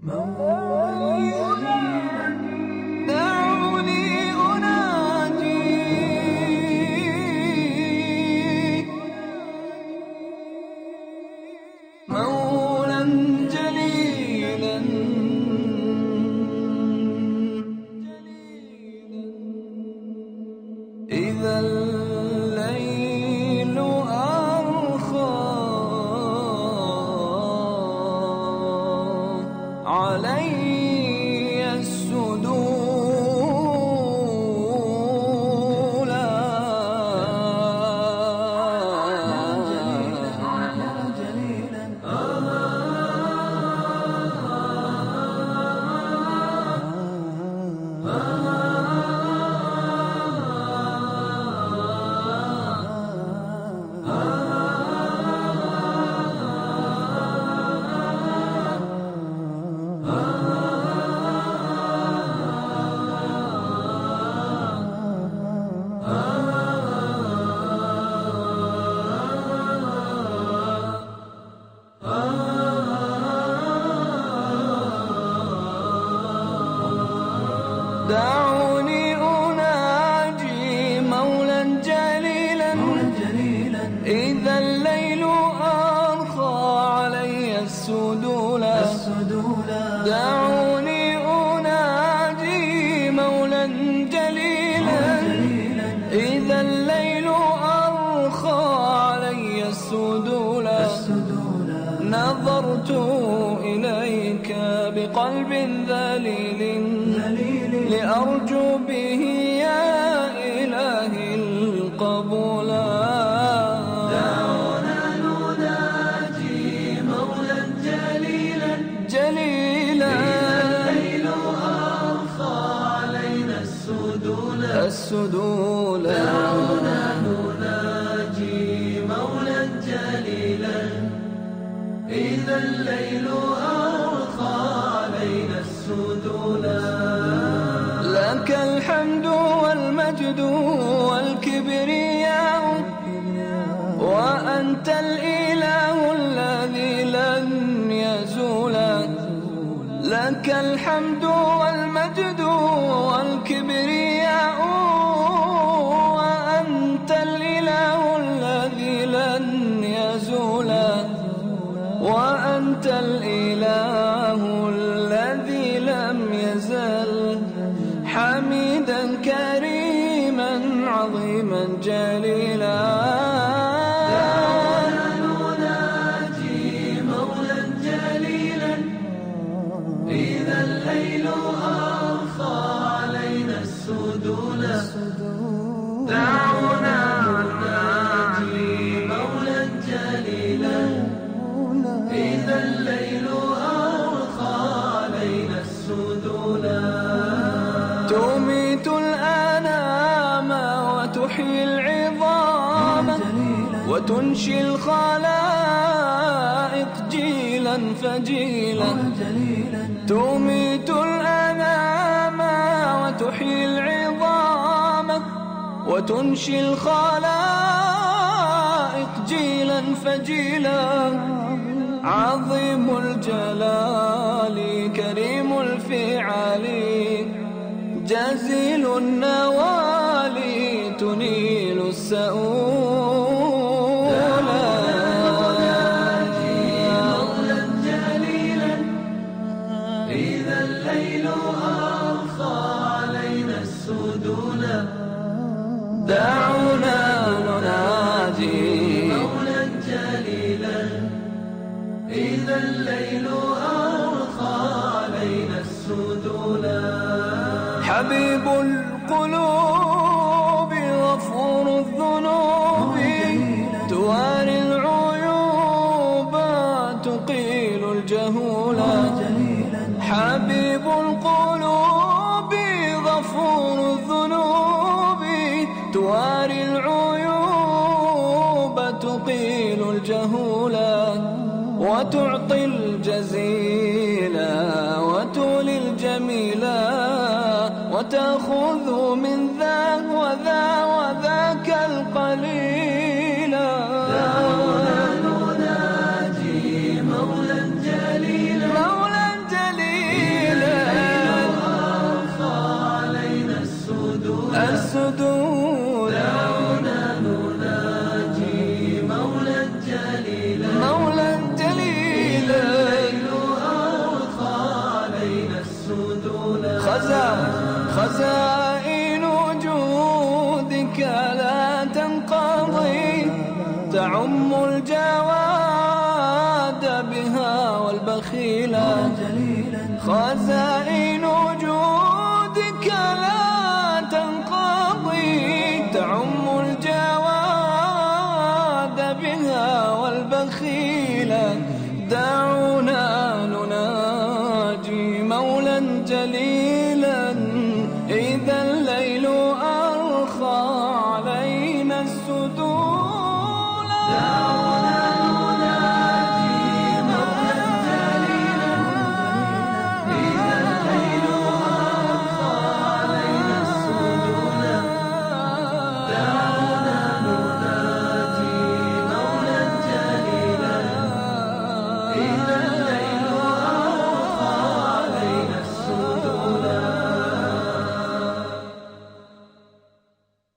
دعوني أناجي مولا جليلا إذا الليل أرخى علي السدولا دعوني أناجي مولا جليلا إذا الليل أرخى علي السدولا دعوني أناجي مولا جليلا إذا الليل أرخى علي السدولا نظرت إليك بقلب ذليل لأرجو به يا إلهي القبول. دعونا نناجي مولا جليلا إذا الليل أرخى علينا السدولا دعونا نناجي مولا جليلا إذا الليل أرخى علينا السدولا لك الحمد والمجد والكبرياء وأنت الإله الذي لن يزول لك الحمد والمجد والكبرياء وأنت الإله الذي لن يزول وأنت الإله الذي لم يزل حميدا كريما عظيما جليلا. دعونا نناجي مولا جليلا إذا الليل أرخى علينا السدولا دعونا نناجي مولا جليلا إذا الليل أرخى علينا السدولا تميت الأنام وتحيي العظام وتنشي الخلائق جيلا فجيلا تميت الأنام وتحيي العظام وتنشي الخلائق جيلا فجيلا عظيم الجلال كريم الفعال جزيل النوال تنيل السؤولا. مولا جليلا إذا الليل أرخى علينا السدولا دعونا نناجي مولا جليلا إذا الليل أرخى علينا السدولا حبيب القلوب غفور الذنوب تواري العيوب تقيل الجهولا حبيب القلوب غفور الذنوب تواري العيوب تقيل الجهولا وتعطي الجزيلا وتولي الجميلا وتأخذ من ذا وذا وذاك القليلا. دعونا نناجي مولا جليلا خزائن وجودك لا تنقضي، تعم الجواد بها والبخيلا. خزائن وجودك لا تنقضي، تعم الجواد بها والبخيلا. دعونا نناجي مولا جليلا